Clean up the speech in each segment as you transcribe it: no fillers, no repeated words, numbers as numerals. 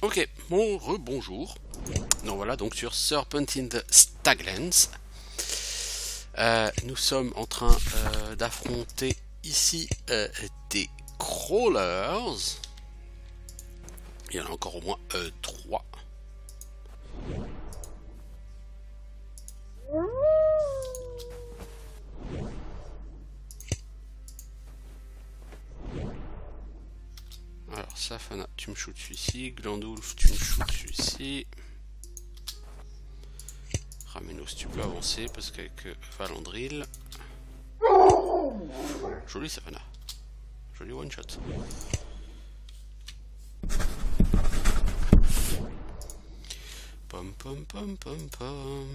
Ok, bon rebonjour. Donc voilà, donc sur Serpent in the Staglands. Nous sommes en train d'affronter ici des crawlers. Il y en a encore au moins 3. Alors Safana, tu me shoots celui-ci. Glandulf, tu me shoots celui-ci. Ramenos, tu peux avancer parce qu'avec Valandril. Joli Safana. Joli one shot. Pom pom pom pom pom.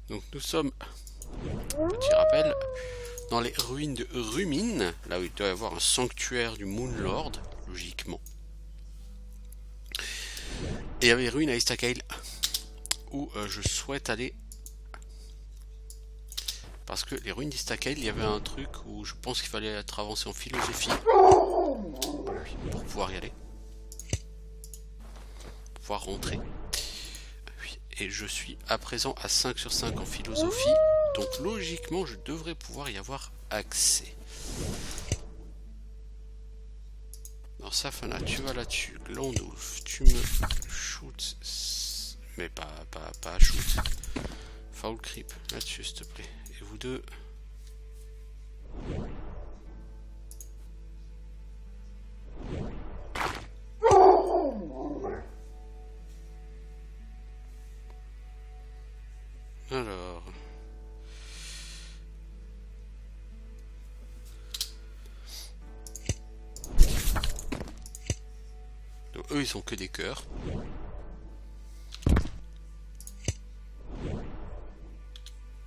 Donc nous sommes, petit rappel, dans les ruines de Rumine, là où il doit y avoir un sanctuaire du Moonlord, logiquement. Et il y avait les ruines à Istakail, où je souhaite aller. Parce que les ruines d'Istakail, il y avait un truc où je pense qu'il fallait être avancé en philosophie pour pouvoir y aller. Pour pouvoir rentrer. Et je suis à présent à 5 sur 5 en philosophie. Donc logiquement, je devrais pouvoir y avoir accès. Alors Safana, tu vas là-dessus. Glandulf, tu me shoots. Mais pas shoot. Foul creep, là-dessus s'il te plaît. Et vous deux. Alors. Donc, eux, ils ont que des cœurs.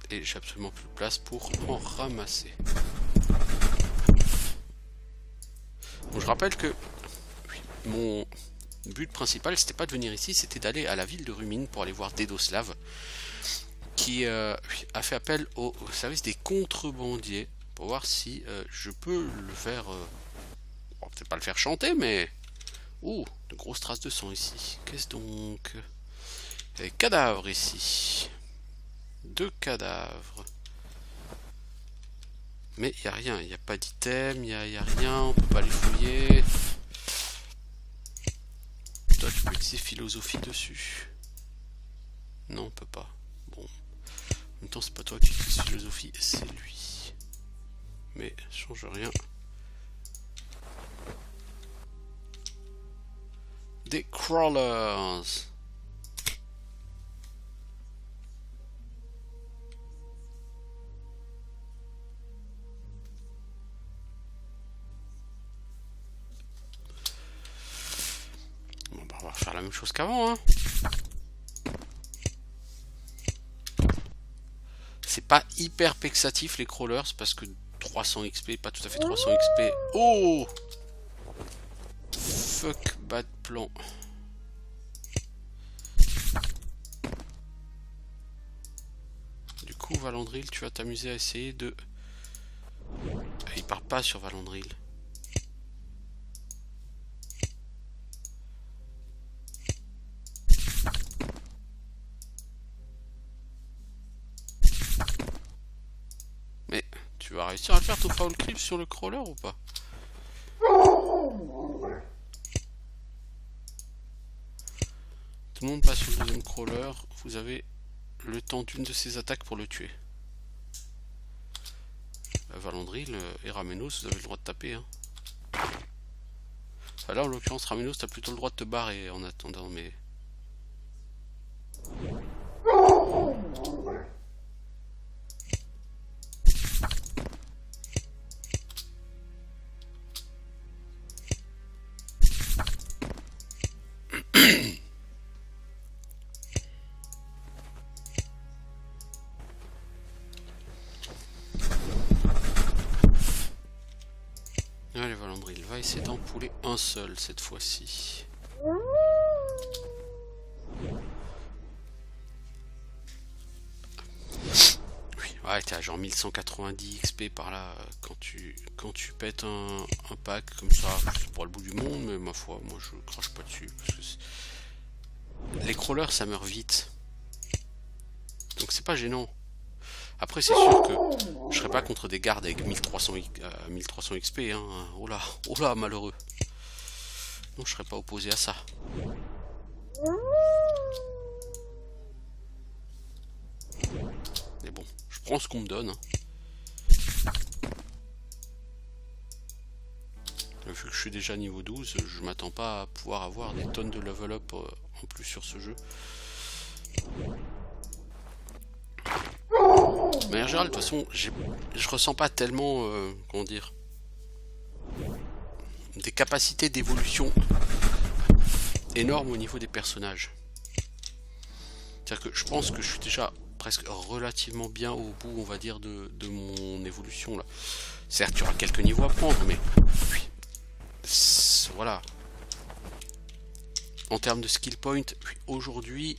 Et j'ai absolument plus de place pour en ramasser. Bon, je rappelle que mon but principal, c'était pas de venir ici, c'était d'aller à la ville de Rumine pour aller voir Dedoslav, qui a fait appel au service des contrebandiers pour voir si je peux le faire. Bon, peut-être pas le faire chanter, mais. Oh, de grosses traces de sang ici. Qu'est-ce donc? Il y a des cadavres ici. 2 cadavres. Mais il n'y a rien, il n'y a pas d'item, il n'y a rien, on peut pas les fouiller. Toi, tu peux utiliser philosophie dessus. Non, on peut pas. Bon. En même temps, c'est pas toi qui utilises philosophie, c'est lui. Mais ça change rien. Des crawlers. Bon, bah, on va faire la même chose qu'avant, hein. C'est pas hyper pexatif les crawlers parce que 300 XP, pas tout à fait 300 XP. Oh! Fuck, bad plan. Du coup, Valandril, tu vas t'amuser à essayer de. Il part pas sur Valandril. Mais tu vas réussir à faire ton foul creep sur le crawler ou pas? Tout le monde passe sur le deuxième crawler. Vous avez le temps d'une de ses attaques pour le tuer. Valandril et Ramenos, vous avez le droit de taper. Hein. Enfin, là, en l'occurrence, Ramenos, t'as plutôt le droit de te barrer en attendant, mais. Allez, Valandril, va essayer d'empouler un seul cette fois-ci. Ouais, t'es à genre 1190 XP par là quand tu pètes un pack comme ça, c'est pour le bout du monde, mais ma ma foi, moi je crache pas dessus. Parce que les crawlers ça meurt vite. Donc c'est pas gênant. Après c'est sûr que je serais pas contre des gardes avec 1300 XP. Hein. Oh là, malheureux. Non, je serais pas opposé à ça. Mais bon, je prends ce qu'on me donne. Hein. Vu que je suis déjà niveau 12, je m'attends pas à pouvoir avoir des tonnes de level up en plus sur ce jeu. Mais en général, de toute façon, je ressens pas tellement, comment dire, des capacités d'évolution énormes au niveau des personnages. C'est-à-dire que je pense que je suis déjà presque relativement bien au bout, on va dire, de mon évolution là. Certes, il y aura quelques niveaux à prendre, mais voilà. En termes de skill point, aujourd'hui,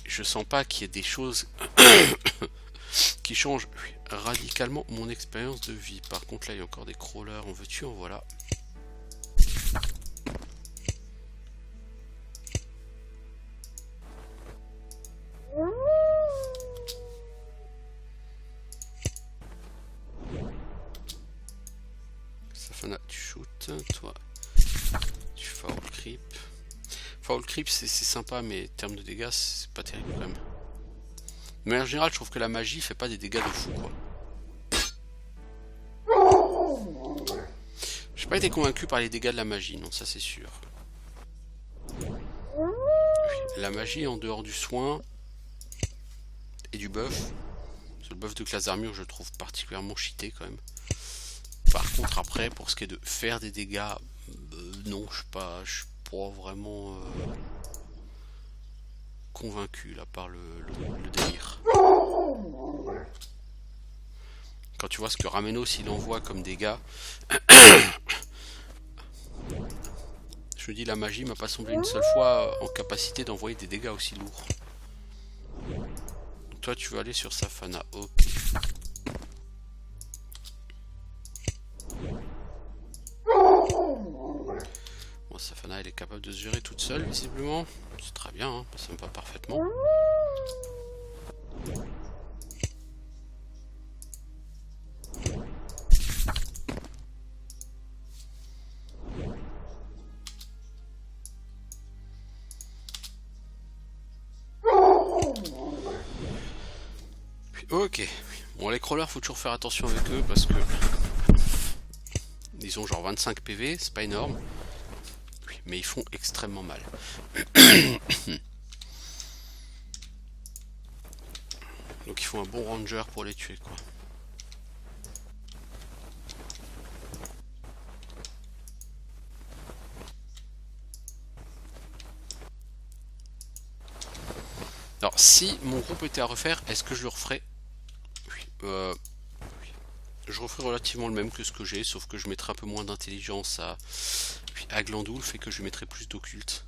je sens pas qu'il y ait des choses qui changent radicalement mon expérience de vie. Par contre, là, il y a encore des crawlers. En veux-tu, en voilà. Safana, tu shootes. Toi, tu foul creep. Foul creep, c'est sympa, mais en termes de dégâts, c'est pas terrible quand même. Mais en général, je trouve que la magie fait pas des dégâts de fou, quoi. J'ai pas été convaincu par les dégâts de la magie, non, ça c'est sûr. La magie en dehors du soin et du buff. Le buff de classe d'armure, je le trouve particulièrement cheaté quand même. Par contre, après, pour ce qui est de faire des dégâts, non, je suis pas vraiment convaincu là par le délire. Quand tu vois ce que Ramenos il envoie comme dégâts, je me dis la magie m'a pas semblé une seule fois en capacité d'envoyer des dégâts aussi lourds. Donc toi tu veux aller sur Safana, ok. Bon, Safana elle est capable de se gérer toute seule visiblement, c'est très bien, hein, ça me va parfaitement. Ok, bon les crawlers faut toujours faire attention avec eux parce que ils ont genre 25 PV, c'est pas énorme, mais ils font extrêmement mal. Donc il faut un bon ranger pour les tuer quoi. Alors si mon groupe était à refaire, est-ce que je le referais? Oui. Je referai relativement le même que ce que j'ai, sauf que je mettrai un peu moins d'intelligence à Glandoulf et que je mettrai plus d'occulte.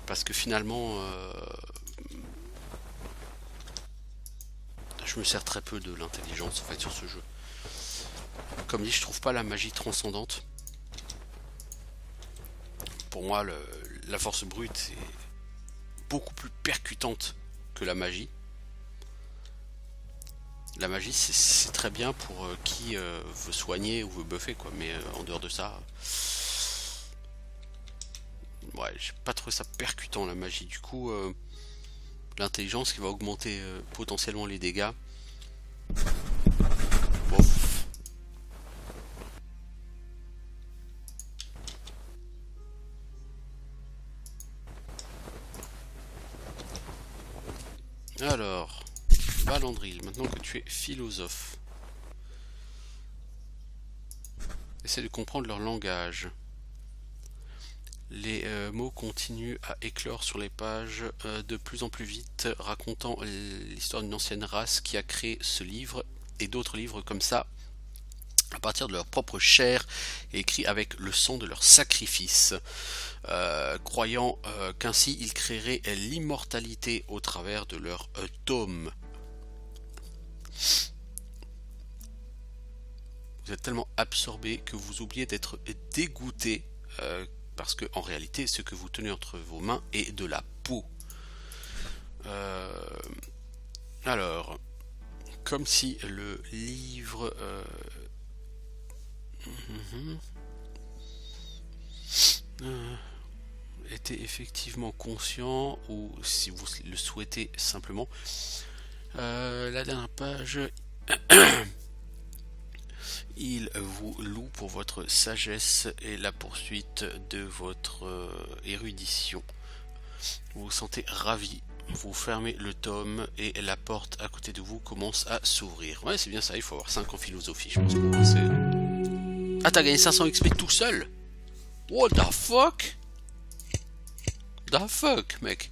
Parce que finalement, je me sers très peu de l'intelligence en fait sur ce jeu. Comme dit, je trouve pas la magie transcendante. Pour moi, la force brute est beaucoup plus percutante que la magie. La magie c'est très bien pour qui veut soigner ou veut buffer quoi, mais en dehors de ça, ouais, j'ai pas trouvé ça percutant la magie. Du coup, l'intelligence qui va augmenter potentiellement les dégâts. Bon. Alors, Valandril, maintenant que tu es philosophe, essaie de comprendre leur langage. Les mots continuent à éclore sur les pages de plus en plus vite, racontant l'histoire d'une ancienne race qui a créé ce livre et d'autres livres comme ça à partir de leur propre chair et écrits avec le sang de leur sacrifice, croyant qu'ainsi ils créeraient l'immortalité au travers de leur tome. Vous êtes tellement absorbé que vous oubliez d'être dégoûté, parce que en réalité, ce que vous tenez entre vos mains est de la peau. Alors, comme si le livre était effectivement conscient, ou si vous le souhaitez simplement. La dernière page. Il vous loue pour votre sagesse et la poursuite de votre érudition. Vous vous sentez ravi. Vous fermez le tome et la porte à côté de vous commence à s'ouvrir. Ouais, c'est bien ça, il faut avoir 5 en philosophie, je pense, pour passer. Ah, t'as gagné 500 XP tout seul? What the fuck? The fuck, mec?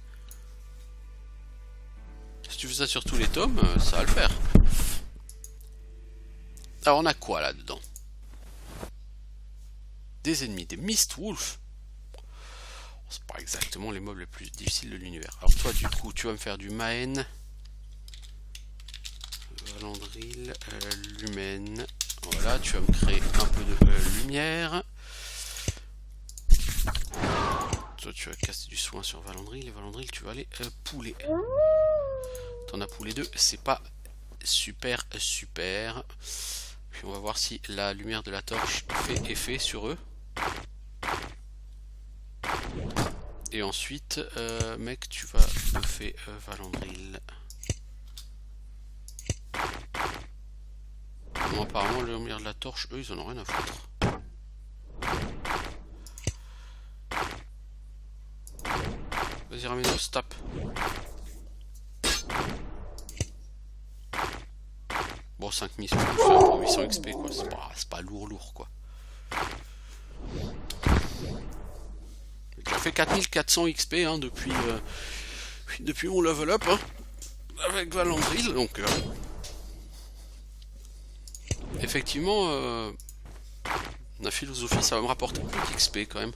Si tu fais ça sur tous les tomes, ça va le faire. Alors, on a quoi là-dedans? Des ennemis, des Mistwolf. C'est pas exactement les mobs les plus difficiles de l'univers. Alors toi, du coup, tu vas me faire du Maen, Valandril, Lumen. Voilà, tu vas me créer un peu de lumière. Toi, tu vas casser du soin sur Valandril. Et Valandril, tu vas aller pouler. T'en as poulé 2, c'est pas super. Puis on va voir si la lumière de la torche fait effet sur eux. Et ensuite, mec, tu vas buffer Valandril. Bon, apparemment, la lumière de la torche, eux, ils en ont rien à foutre. Vas-y, ramène-nous, tape. Bon, 5 missions pour 800 XP, quoi. C'est pas lourd, quoi. J'ai fait 4400 XP hein, depuis mon level up hein, avec Valandril, donc effectivement la philosophie ça va me rapporter un peu d'XP quand même.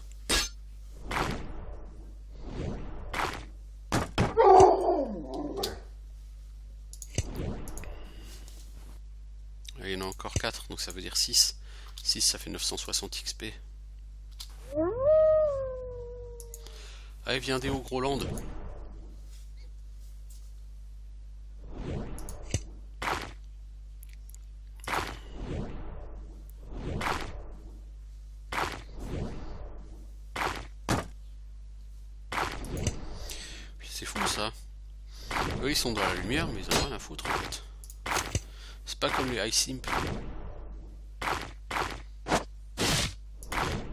Il y en a encore 4, donc ça veut dire 6. 6 ça fait 960 XP. Allez, viens des hauts Groland. C'est fou ça. Eux ils sont dans la lumière mais ils en ont rien à foutre en fait. C'est pas comme les Ice Imp.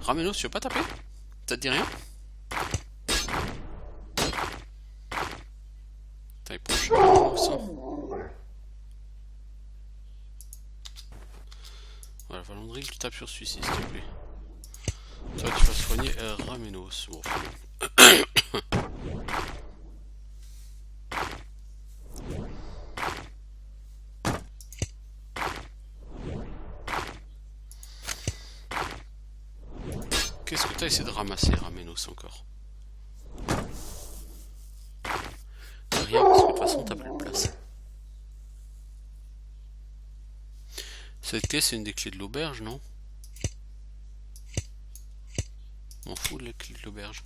Ramenos, tu veux pas taper? Ça te dit rien? T'as proche voilà, Valandril, tu tapes sur celui-ci, s'il te plaît. Toi, tu vas soigner Ramenos. Bon. Qu'est-ce que t'as essayé de ramasser, Ramenos, encore? Rien, parce que de toute façon, t'as plus de place. Cette clé, c'est une des clés de l'auberge, non? M'en fous de la clé de l'auberge.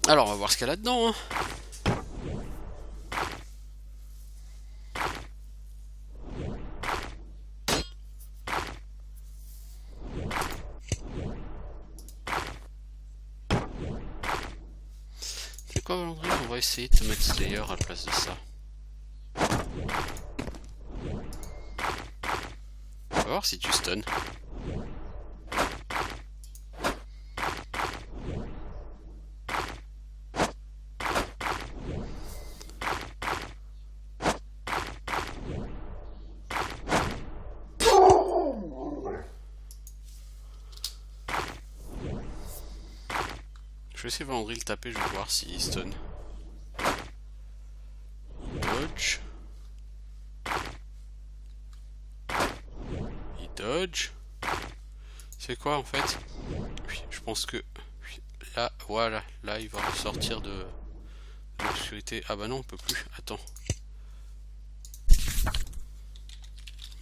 Alors, on va voir ce qu'il y a là-dedans. Hein. C'est quoi, Valandril? On va essayer de te mettre Slayer à la place de ça. On va voir si tu stun. vais essayer Valandry le taper, je vais voir s'il stun. Dodge. Il dodge. C'est quoi en fait? Oui, je pense que là, voilà, là il va sortir de l'obscurité. Ah bah non, on peut plus. Attends.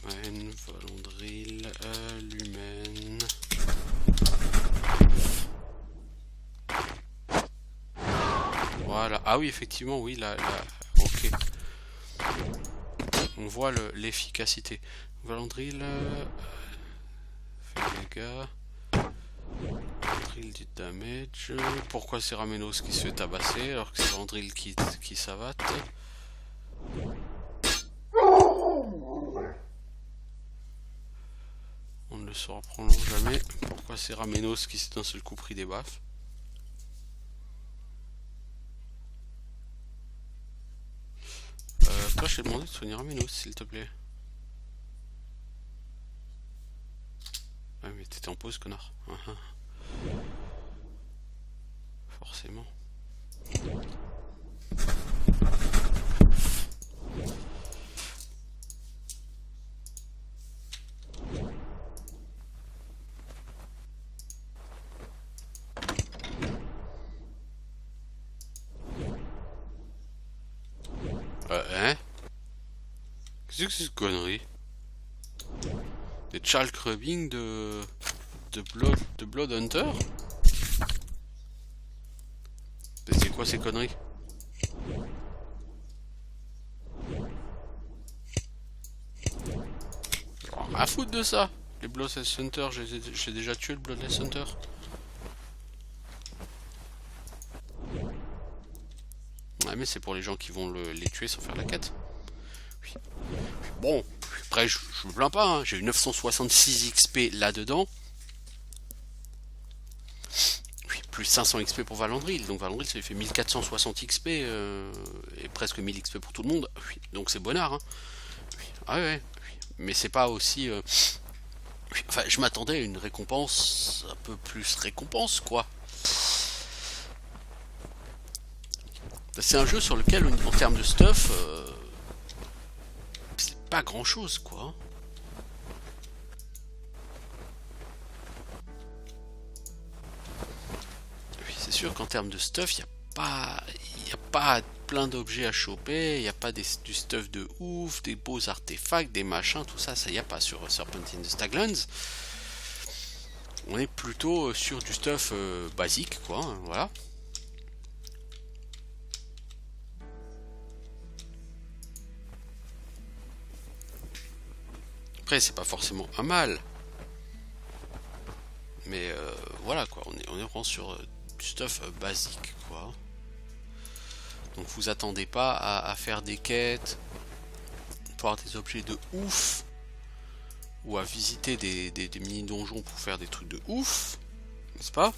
Valandril, Lumen. Voilà. Ah oui, effectivement, oui, là, ok. On voit l'efficacité. Valandril fait des dégâts. Valandril du damage. Pourquoi c'est Ramenos qui se fait tabasser alors que c'est Valandril qui savate? On ne le saura probablement jamais. Pourquoi c'est Ramenos qui s'est d'un seul coup pris des baffes? Toi, je t'ai demandé de soigner Ramenos, s'il te plaît. Ah, mais t'étais en pause, connard. Forcément. Hein? Qu'est-ce que c'est cette connerie? Des Charles Crubbing de Blood Hunter? Mais c'est quoi ces conneries? Rien à foutre de ça. Les Bloodless Hunter, j'ai déjà tué le Bloodless Hunter. Ouais, mais c'est pour les gens qui vont les tuer sans faire la quête. Oui. Bon, après je me plains pas, hein. J'ai eu 966 XP là-dedans. Oui, plus 500 XP pour Valandril. Donc Valandril ça lui fait 1460 XP et presque 1000 XP pour tout le monde. Oui, donc c'est bonnard. Hein. Oui. Ah ouais, oui. Mais c'est pas aussi... Enfin, je m'attendais à une récompense un peu plus récompense, quoi. C'est un jeu sur lequel, en termes de stuff, c'est pas grand chose, quoi. Oui, c'est sûr qu'en termes de stuff, il n'y a pas plein d'objets à choper, il n'y a pas du stuff de ouf, des beaux artefacts, des machins, tout ça, ça y a pas sur Serpent in the Staglands. On est plutôt sur du stuff basique, quoi, hein, voilà. Après, c'est pas forcément un mal. Mais voilà, quoi, on est vraiment sur du stuff basique, quoi. Donc vous attendez pas à faire des quêtes, pour avoir des objets de ouf, ou à visiter des mini-donjons pour faire des trucs de ouf, n'est-ce pas?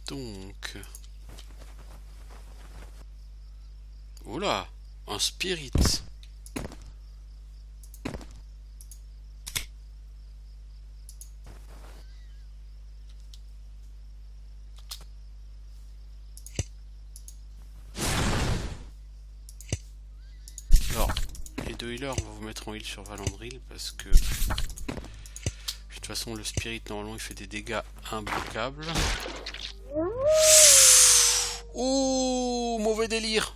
Donc... Oula, un spirit. Alors, les deux healers, on va vous mettre en heal sur Valandril parce que... De toute façon, le spirit, normalement, il fait des dégâts imbloquables. Oh, mauvais délire.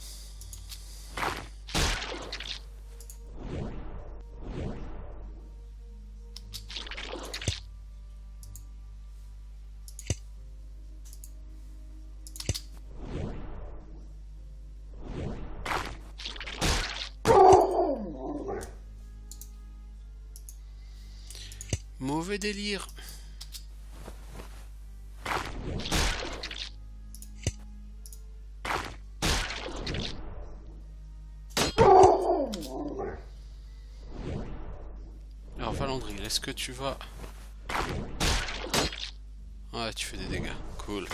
Mauvais délire. Valandril, est-ce que tu vas... Ouais, tu fais des dégâts. Cool.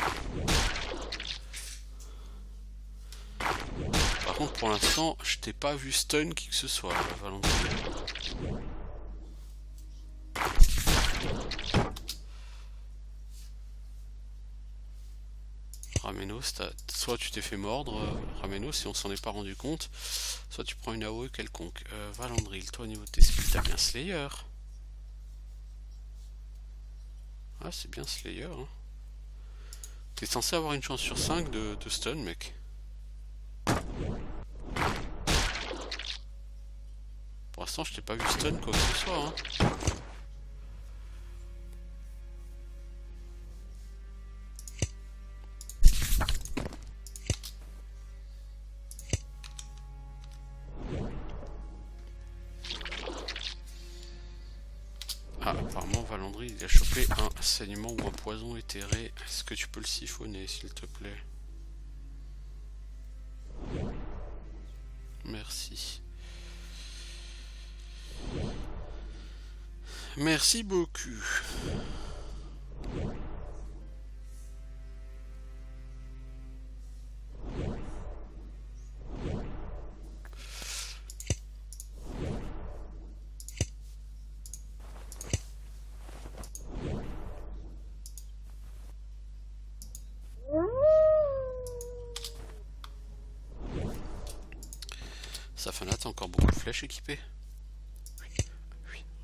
Par contre, pour l'instant, je t'ai pas vu stun qui que ce soit, Valandril. Ramenos, soit tu t'es fait mordre, Ramenos, si on s'en est pas rendu compte, soit tu prends une AOE quelconque. Valandril, toi au niveau de tes skills, t'as bien Slayer. Ah, c'est bien Slayer. Hein. T'es censé avoir une chance sur 5 de stun, mec. Pour l'instant, je t'ai pas vu stun quoi que ce soit. Hein. Ah, apparemment Valandry il a chopé un saignement ou un poison éthéré. Est-ce que tu peux le siphonner s'il te plaît? Merci. Merci beaucoup. Safana, t'as encore beaucoup de flèches équipées? Oui.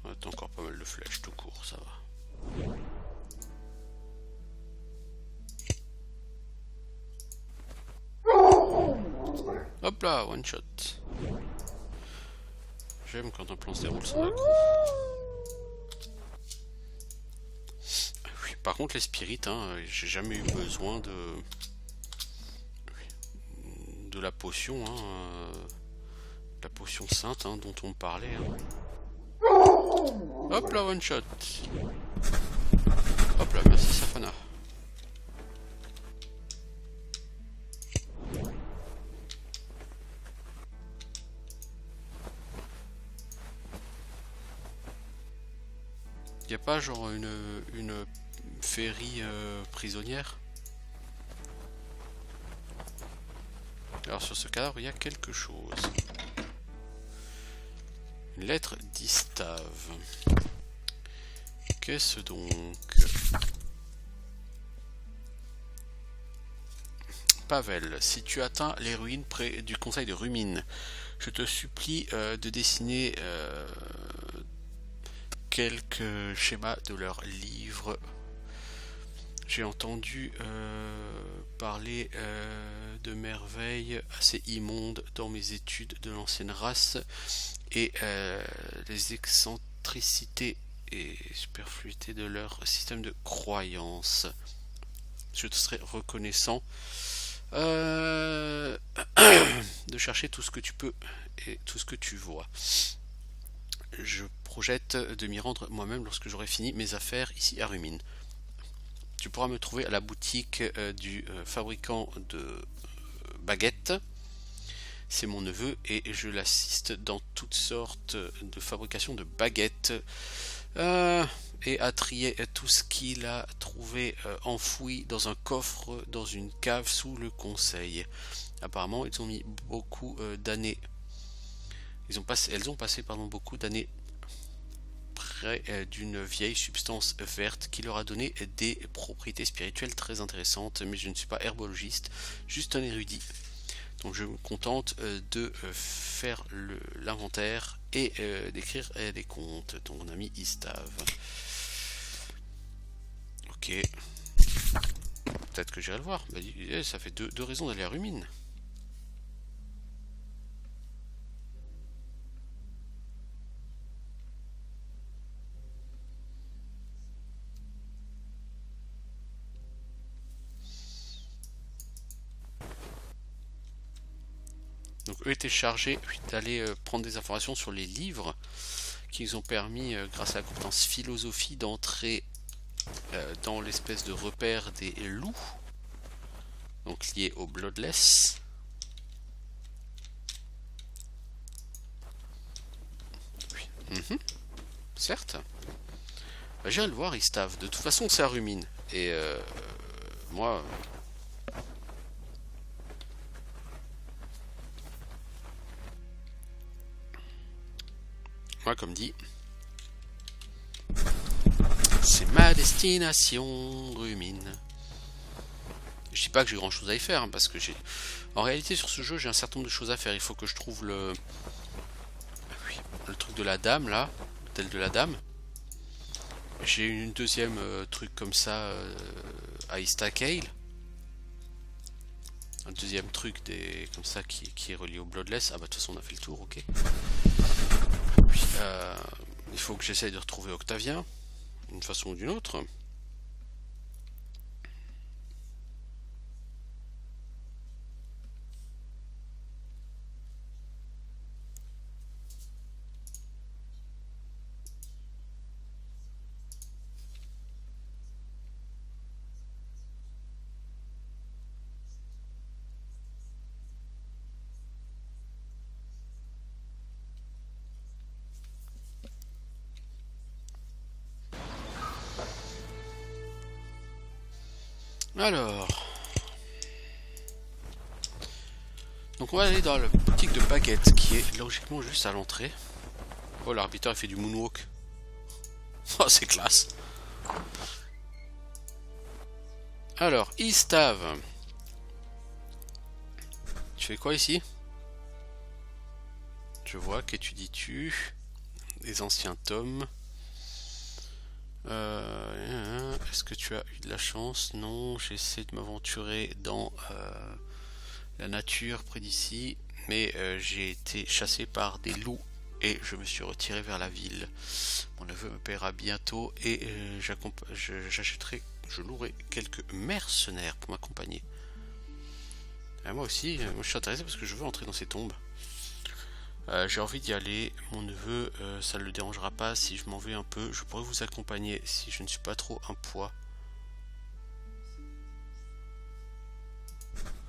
Ouais, t'as encore pas mal de flèches tout court, ça va. Hop là, one shot. J'aime quand un plan se déroule sans accro. Oui, par contre les spirites, hein, j'ai jamais eu besoin de la potion, hein, la potion sainte hein, dont on parlait. Hein. Hop là, one shot. Hop là, merci Safana. Y a pas genre une féerie prisonnière? Alors sur ce cadavre il y a quelque chose. Une lettre d'Istave. Qu'est-ce donc? Pavel, si tu atteins les ruines près du conseil de Rumine, je te supplie de dessiner quelques schémas de leurs livres. J'ai entendu parler de merveilles assez immondes dans mes études de l'ancienne race et les excentricités et superfluités de leur système de croyance. Je te serais reconnaissant de chercher tout ce que tu peux et tout ce que tu vois. Je projette de m'y rendre moi-même lorsque j'aurai fini mes affaires ici à Rumine. Tu pourras me trouver à la boutique du fabricant de baguettes. C'est mon neveu et je l'assiste dans toutes sortes de fabrications de baguettes et à trier tout ce qu'il a trouvé enfoui dans un coffre dans une cave sous le conseil. Apparemment, ils ont mis beaucoup d'années. Elles ont passé beaucoup d'années près d'une vieille substance verte qui leur a donné des propriétés spirituelles très intéressantes, mais je ne suis pas herbologiste, juste un érudit. Donc je me contente de faire l'inventaire et d'écrire des contes. Ton ami Istave. Ok. Peut-être que j'irai le voir. Bah, ça fait deux raisons d'aller à Rumine. Donc eux étaient chargés d'aller prendre des informations sur les livres qui nous ont permis, grâce à la compétence philosophie, d'entrer dans l'espèce de repère des loups, donc lié au Bloodless. certes. Bah, j'irai le voir, Istave. De toute façon, c'est à Rumine. Et moi, comme dit, c'est ma destination, Rumine. Je dis pas que j'ai grand chose à y faire, hein, parce que j'ai. En réalité, sur ce jeu, j'ai un certain nombre de choses à faire. Il faut que je trouve le truc de la dame, là. L'hôtel de la dame. J'ai une deuxième truc comme ça à Istakale. Un deuxième truc comme ça qui est relié au Bloodless. Ah bah de toute façon on a fait le tour, ok. Puis, il faut que j'essaye de retrouver Octavien, d'une façon ou d'une autre. Alors, donc on va aller dans la boutique de baguettes qui est logiquement juste à l'entrée. Oh, l'arbitre il fait du moonwalk. Oh, c'est classe. Alors, Istave. Tu fais quoi ici? Je vois, qu'étudies-tu? Les anciens tomes. Est-ce que tu as eu de la chance? Non, j'essaie de m'aventurer dans la nature près d'ici, mais j'ai été chassé par des loups et je me suis retiré vers la ville. Mon neveu me paiera bientôt et je louerai quelques mercenaires pour m'accompagner. Moi aussi, moi je suis intéressé parce que je veux entrer dans ces tombes. J'ai envie d'y aller. Mon neveu, ça ne le dérangera pas si je m'en vais un peu. Je pourrais vous accompagner si je ne suis pas trop un poids.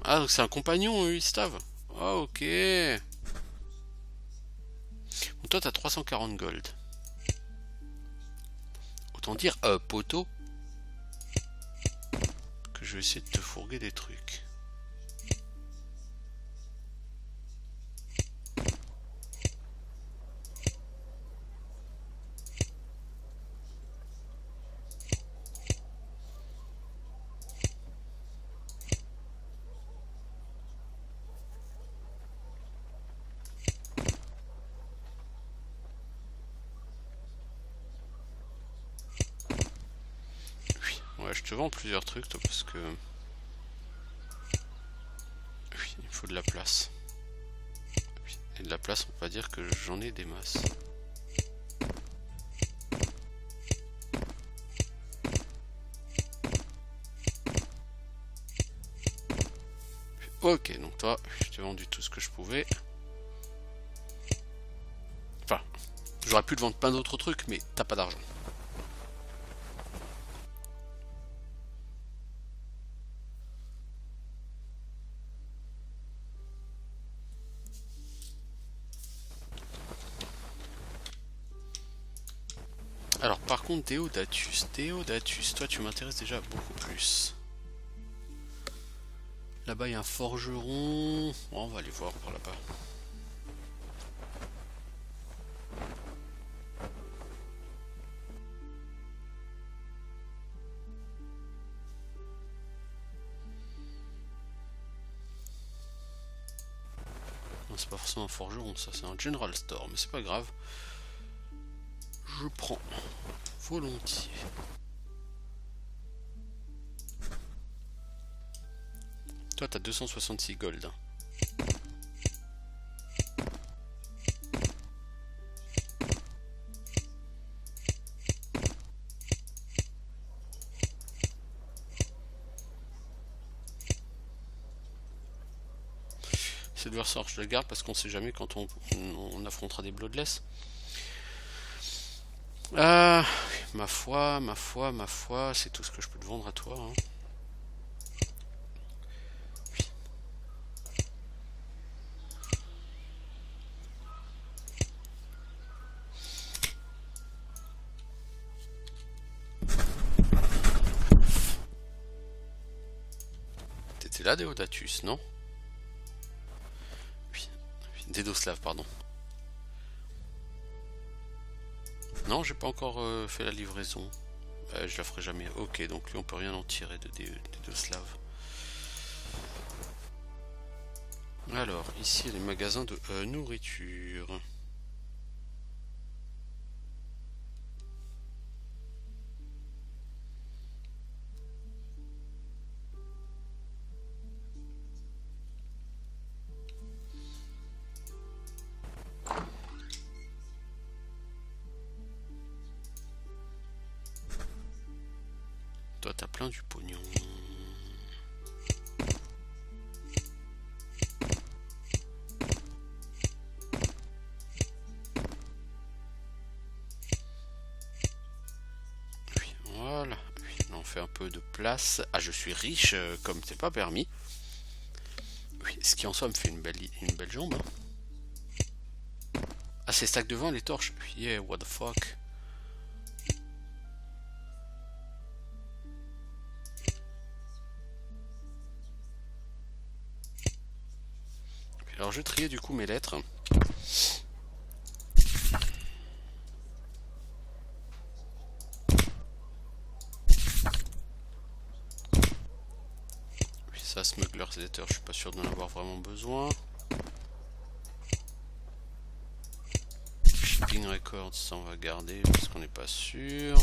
Ah, donc c'est un compagnon, Ustav. Ah, ok. Donc toi, t'as 340 gold. Autant dire, poteau, que je vais essayer de te fourguer des trucs. Ouais, je te vends plusieurs trucs, toi, parce que... Oui, il faut de la place. Et de la place, on peut pas dire que j'en ai des masses. Ok, donc toi, je t'ai vendu tout ce que je pouvais. Enfin, j'aurais pu te vendre plein d'autres trucs, mais t'as pas d'argent. Alors par contre Théodatus, toi tu m'intéresses déjà beaucoup plus. Là-bas il y a un forgeron. Oh, on va aller voir par là-bas. Non, c'est pas forcément un forgeron, ça c'est un general store, mais c'est pas grave. Je prends volontiers. Toi t'as 266 gold. Silver Sword je le garde parce qu'on sait jamais quand on affrontera des Bloodless. Ma foi, c'est tout ce que je peux te vendre à toi. Hein. C'est là Déodatus, non? Oui, Dédoslav, pardon. Non, j'ai pas encore fait la livraison. Je la ferai jamais. Ok, donc lui on peut rien en tirer de Dédoslav. Alors, ici il y a les magasins de nourriture. Toi t'as plein du pognon. Oui, voilà. Oui, là, on fait un peu de place. Ah, je suis riche comme c'est pas permis. Oui, ce qui en soi me fait une belle jambe. Hein. Ah, ces stacks de vin, les torches. Yeah, what the fuck. Alors je vais trier du coup mes lettres. Oui, ça, Smuggler's Letter, je suis pas sûr d'en avoir vraiment besoin. Shipping Records, ça on va garder parce qu'on n'est pas sûr.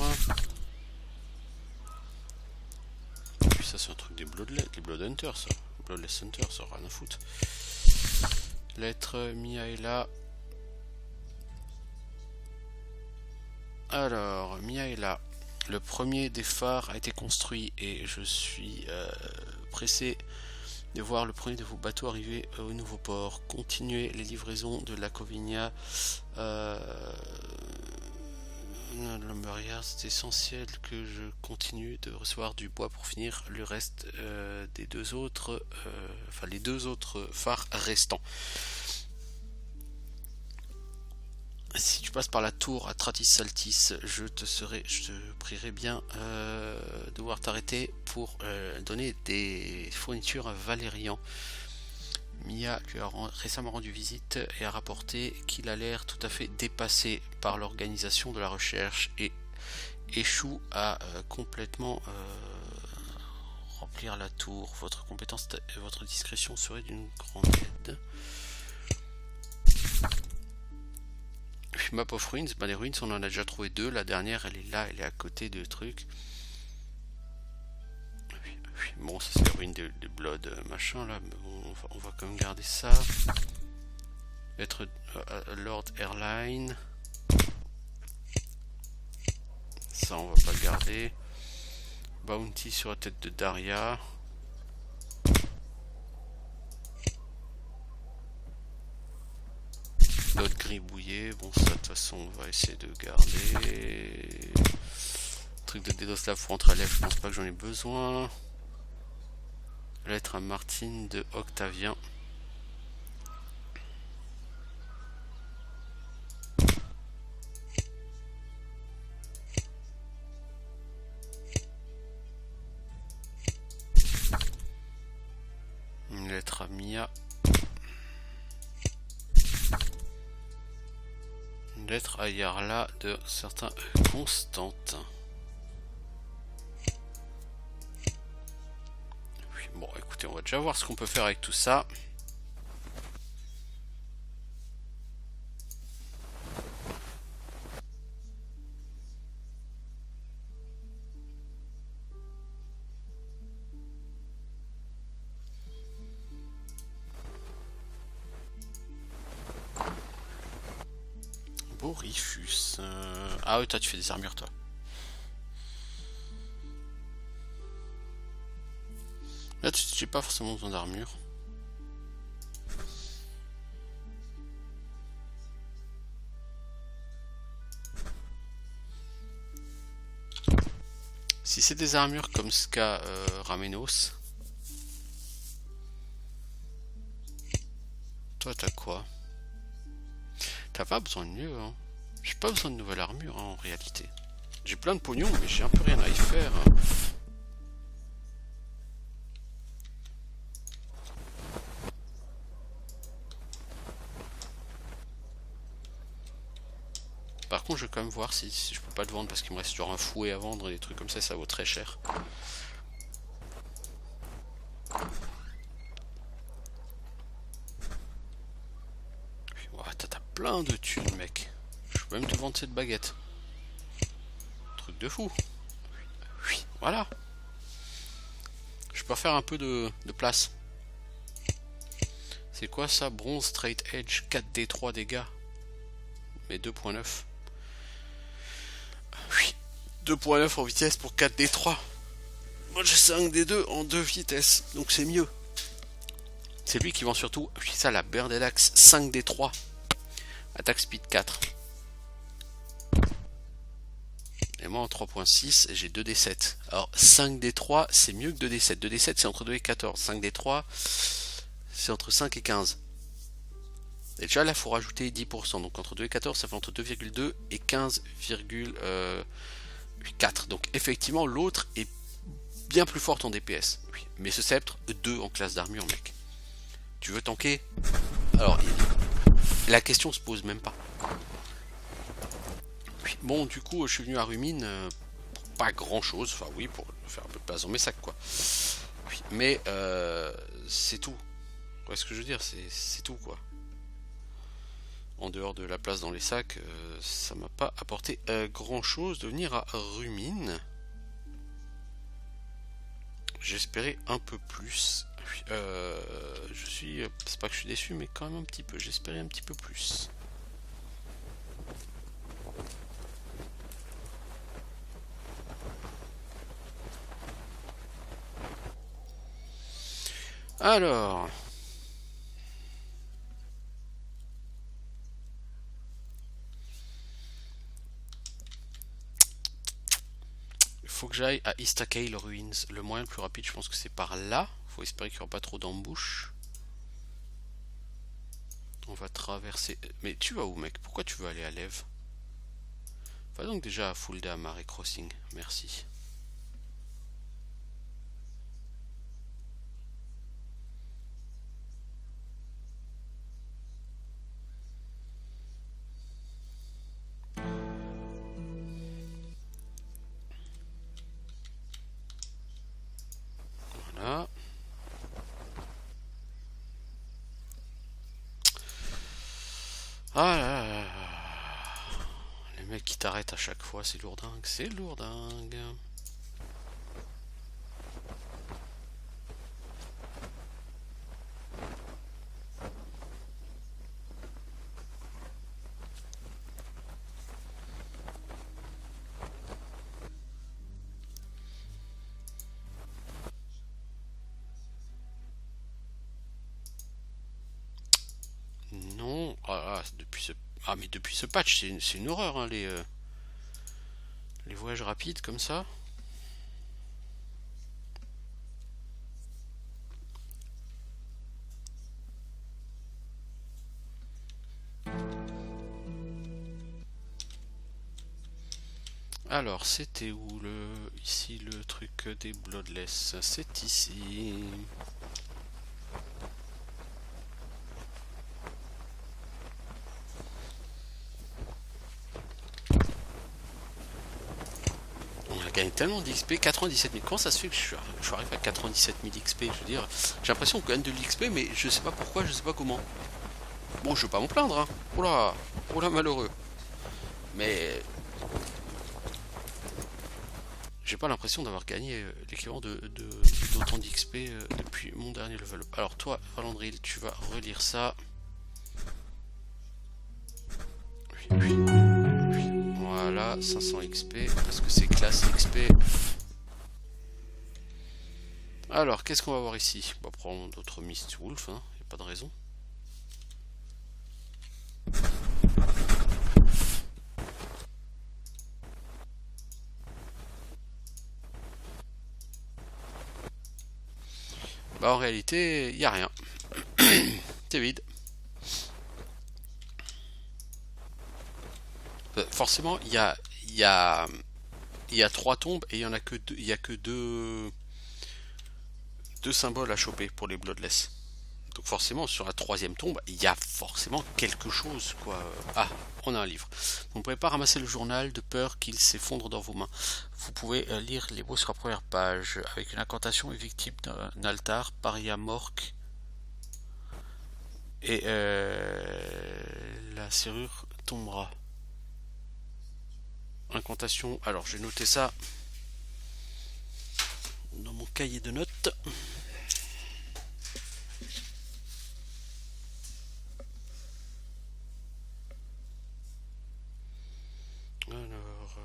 Puis ça c'est un truc des Blood Hunters, ça. Bloodless Hunters, ça rien à foutre. Lettre Miaela. Alors, Miaela. Le premier des phares a été construit et je suis pressé de voir le premier de vos bateaux arriver au nouveau port. Continuez les livraisons de la Covinia. Lumberyard, c'est essentiel que je continue de recevoir du bois pour finir le reste des deux autres, les deux autres phares restants. Si tu passes par la tour à Tratis Saltis, je te prierai bien de devoir t'arrêter pour donner des fournitures à Valérian. Mia lui a récemment rendu visite et a rapporté qu'il a l'air tout à fait dépassé par l'organisation de la recherche et échoue à complètement remplir la tour. Votre compétence et votre discrétion seraient d'une grande aide. Puis Map of Ruins, les ruines on en a déjà trouvé deux, la dernière elle est là, elle est à côté de trucs. Bon, ça c'est les ruines de Blood machin là, mais bon, on va quand même garder ça. Être Lord Airline. Ça on va pas le garder. Bounty sur la tête de Daria. D'autres gribouillés. Bon, ça de toute façon on va essayer de garder. Truc de Dédoslav pour rentrer à l'Ef, je pense pas que j'en ai besoin. Lettre à Martine de Octavien. Une lettre à Mia. Une lettre à Yarla de certains Constante. Bon, écoutez, on va déjà voir ce qu'on peut faire avec tout ça. Borifus. Ah oui, toi, tu fais des armures, toi. Là, j'ai pas forcément besoin d'armure. Si c'est des armures comme ce qu'a Ramenos. Toi, t'as quoi? T'as pas besoin de mieux, hein. J'ai pas besoin de nouvelle armure, hein, en réalité. J'ai plein de pognon, mais j'ai un peu rien à y faire. Par contre, je vais quand même voir si je peux pas le vendre parce qu'il me reste genre un fouet à vendre et des trucs comme ça vaut très cher. Oh, t'as plein de thunes, mec. Je peux même te vendre cette baguette. Truc de fou. Oui, voilà. Je peux faire un peu de place. C'est quoi ça? Bronze Straight Edge 4D3 dégâts. Mais 2.9. Oui. 2.9 en vitesse pour 4D3. Moi j'ai 5D2 en 2 vitesses. Donc c'est mieux. C'est lui qui vend surtout. Oui, ça, la Berdelax 5D3. Attaque speed 4. Et moi en 3.6 j'ai 2D7. Alors 5D3 c'est mieux que 2D7. 2D7 c'est entre 2 et 14. 5D3 c'est entre 5 et 15. Et déjà là il faut rajouter 10%. Donc entre 2 et 14 ça fait entre 2,2 et 15,4. Donc effectivement l'autre est bien plus forte en DPS. Oui. Mais ce sceptre 2 en classe d'armure, mec. Tu veux tanker? Alors la question se pose même pas. Bon, du coup, je suis venu à Rumine pour pas grand chose. Enfin, oui, pour faire un peu de place dans mes sacs, quoi. Oui, mais c'est tout. Ouais, ce que je veux dire, c'est tout, quoi. En dehors de la place dans les sacs, ça m'a pas apporté grand chose de venir à Rumine. J'espérais un peu plus. C'est pas que je suis déçu, mais quand même un petit peu. J'espérais un petit peu plus. Alors, il faut que j'aille à Istakale Ruins. Le moyen le plus rapide, je pense que c'est par là. Faut espérer qu'il n'y aura pas trop d'embûches. On va traverser. Mais tu vas où, mec? Pourquoi tu veux aller à Lève? Va donc déjà à Fulda Mare Crossing. Merci. Voilà. Ah là là là. Les mecs qui t'arrêtent à chaque fois, c'est lourdingue. C'est lourdingue. Non. Mais depuis ce patch, c'est une horreur, hein, les voyages rapides comme ça. Alors, c'était où ici le truc des Bloodless? C'est ici. On a gagné tellement d'XP, 97 000. Comment ça se fait que je suis arrivé à 97 000 XP? Je veux dire, j'ai l'impression qu'on gagne de l'XP, mais je sais pas pourquoi, je sais pas comment. Bon, je veux pas m'en plaindre, hein. Oula, oula malheureux. Mais j'ai pas l'impression d'avoir gagné l'équivalent d'autant d'XP depuis mon dernier level up. Alors toi, Valandril, tu vas relire ça. Oui. Voilà, 500 XP, parce que c'est classe XP. Alors, qu'est-ce qu'on va voir ici? On va prendre d'autres Mistwolf, hein, y a pas de raison. Bah en réalité, y a rien. C'est vide. Forcément, il y a 3 tombes et il y en a que deux symboles à choper pour les Bloodless. Donc forcément, sur la troisième tombe, il y a forcément quelque chose, quoi. Ah, on a un livre. Vous ne pouvez pas ramasser le journal de peur qu'il s'effondre dans vos mains. Vous pouvez lire les mots sur la première page. Avec une incantation et victime d'un altar, paria morque. Et la serrure tombera. Incantation. Alors, j'ai noté ça dans mon cahier de notes. Alors,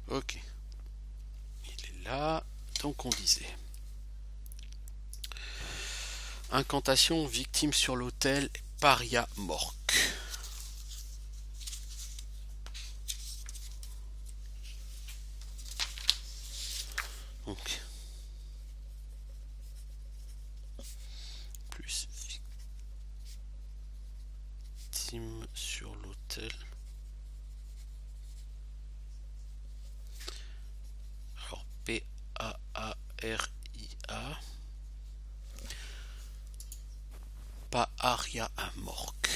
ok. Il est là. Donc on disait. Incantation, victime sur l'autel, paria morque. Donc. Plus victime sur l'autel. Alors P-A-A-R-I-A. Paria morque.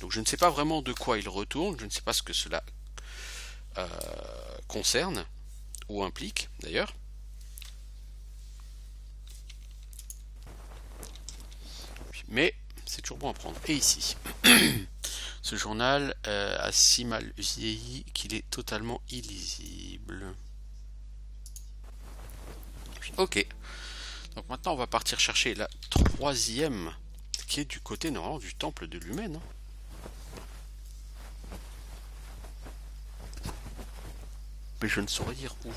Donc je ne sais pas vraiment de quoi il retourne, je ne sais pas ce que cela concerne, ou implique d'ailleurs. Mais c'est toujours bon à prendre. Et ici, ce journal a si mal vieilli qu'il est totalement illisible. Ok. Donc maintenant on va partir chercher la troisième, qui est du côté normalement du temple de Lumen. Mais je ne saurais dire où.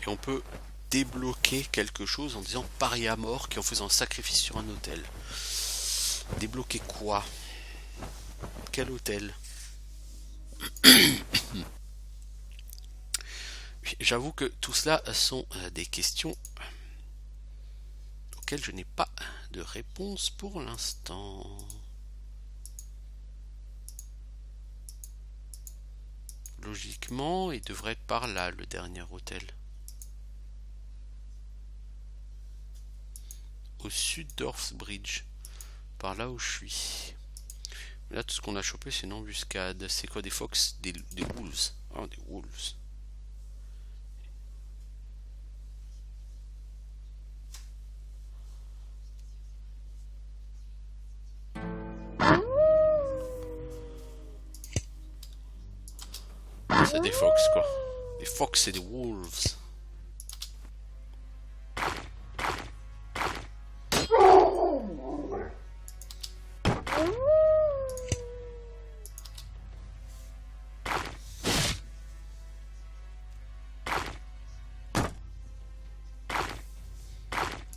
Et on peut débloquer quelque chose en disant paria mort et en faisant un sacrifice sur un autel. Débloquer quoi? Quel autel? J'avoue que tout cela sont des questions auxquelles je n'ai pas de réponse pour l'instant. Logiquement, il devrait être par là le dernier hôtel. Au sud d'Orsbridge. Par là où je suis. Là, tout ce qu'on a chopé, c'est une embuscade. C'est quoi des fox? Des wolves. Ah, des wolves. C'est des fox, quoi. Des fox et des wolves.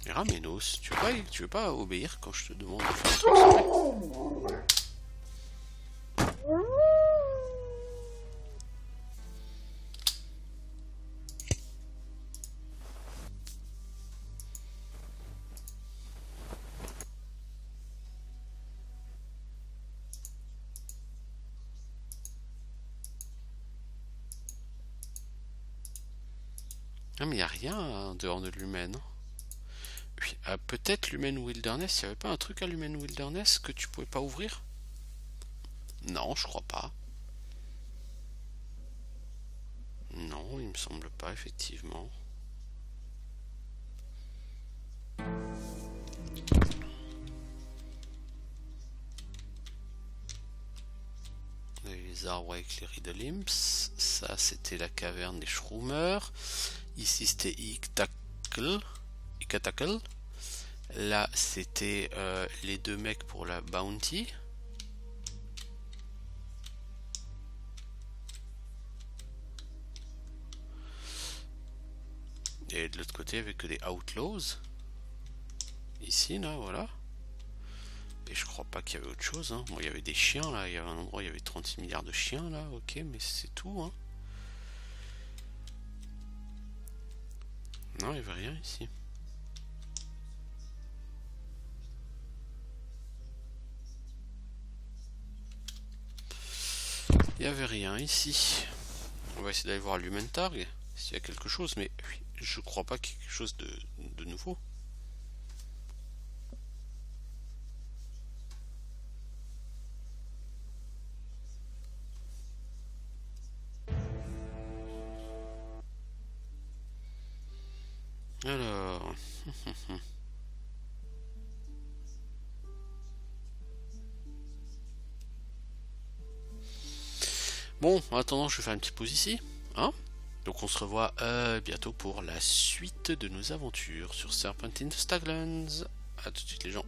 Ramenos, tu veux pas obéir quand je te demande de faire un truc secret? Ah mais y a rien en dehors de Lumen. Oui, peut-être Lumen Wilderness, il n'y avait pas un truc à Lumen Wilderness que tu pouvais pas ouvrir? Non, je crois pas. Non, il me semble pas, effectivement. Les arbres avec les Riddlemps. Ça, c'était la caverne des Shroomers. Ici, c'était Icatacle. Là, c'était les deux mecs pour la Bounty. Et de l'autre côté, avec des Outlaws. Ici, là, voilà. Et je crois pas qu'il y avait autre chose, hein. Bon, il y avait des chiens là, il y avait un endroit, il y avait 36 milliards de chiens là, ok, mais c'est tout, hein. Non, il n'y avait rien ici. Il n'y avait rien ici. On va essayer d'aller voir l'Humantarg, s'il y a quelque chose, mais je crois pas qu'il y ait quelque chose de nouveau. Alors... Bon, en attendant, je vais faire une petite pause ici. Hein? Donc on se revoit bientôt pour la suite de nos aventures sur Serpentine Staglands. A tout de suite les gens.